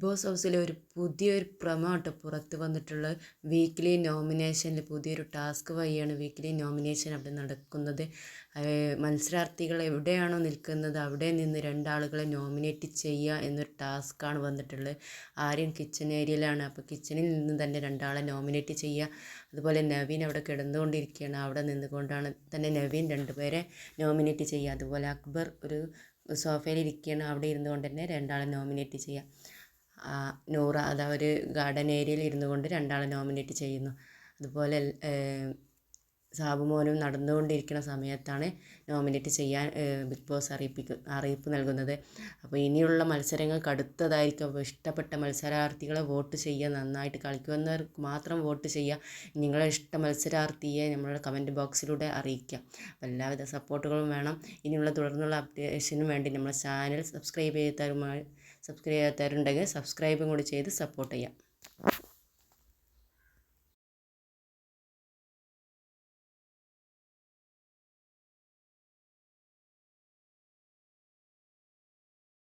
Boss ഹൗസിലെ ഒരു പുതിയൊരു പ്രൊമോ ആട്ടോ പുറത്ത് വന്നിട്ടുള്ളത്. വീക്ക്ലി നോമിനേഷനിൽ പുതിയൊരു ടാസ്ക് വഴിയാണ് വീക്ക്ലി നോമിനേഷൻ അവിടെ നടക്കുന്നത്. മത്സരാർത്ഥികൾ എവിടെയാണോ നിൽക്കുന്നത് അവിടെ നിന്ന് രണ്ടാളുകളെ നോമിനേറ്റ് ചെയ്യുക എന്നൊരു ടാസ്ക്കാണ് വന്നിട്ടുള്ളത്. ആര്യൻ കിച്ചൺ ഏരിയയിലാണ്, അപ്പോൾ കിച്ചണിൽ നിന്ന് തന്നെ രണ്ടാളെ നോമിനേറ്റ് ചെയ്യുക. അതുപോലെ നവീൻ അവിടെ കിടന്നുകൊണ്ടിരിക്കുകയാണ്, അവിടെ നിന്നുകൊണ്ടാണ് തന്നെ നവീൻ രണ്ടുപേരെ നോമിനേറ്റ് ചെയ്യുക. അതുപോലെ അക്ബർ ഒരു സോഫയിൽ ഇരിക്കുകയാണ്, അവിടെ ഇരുന്നു കൊണ്ട് തന്നെ രണ്ടാളെ നോമിനേറ്റ് ചെയ്യുക. നൂറ അതാ ഒരു ഗാർഡൻ ഏരിയയിൽ ഇരുന്നു കൊണ്ട് രണ്ടാളെ നോമിനേറ്റ് ചെയ്യുന്നു. അതുപോലെ സാബുമോനും നടന്നുകൊണ്ടിരിക്കുന്ന സമയത്താണ് നോമിനേറ്റ് ചെയ്യാൻ ബിഗ് ബോസ് അറിയിപ്പ് നൽകുന്നത്. അപ്പോൾ ഇനിയുള്ള മത്സരങ്ങൾ കടുത്തതായിരിക്കും. അപ്പോൾ ഇഷ്ടപ്പെട്ട മത്സരാർത്ഥികളെ വോട്ട് ചെയ്യുക, നന്നായിട്ട് കളിക്കുന്നവർക്ക് മാത്രം വോട്ട് ചെയ്യുക. നിങ്ങളെ ഇഷ്ട മത്സരാർത്ഥിയെ നമ്മളുടെ കമൻറ്റ് ബോക്സിലൂടെ അറിയിക്കുക. അപ്പോൾ എല്ലാവിധ സപ്പോർട്ടുകളും വേണം. ഇനിയുള്ള തുടർന്നുള്ള അപ്ഡേഷനും വേണ്ടി നമ്മുടെ ചാനൽ സബ്സ്ക്രൈബ് ചെയ്യാത്തവരുണ്ടെങ്കിൽ സബ്സ്ക്രൈബും കൂടി ചെയ്ത് സപ്പോർട്ട് ചെയ്യാം.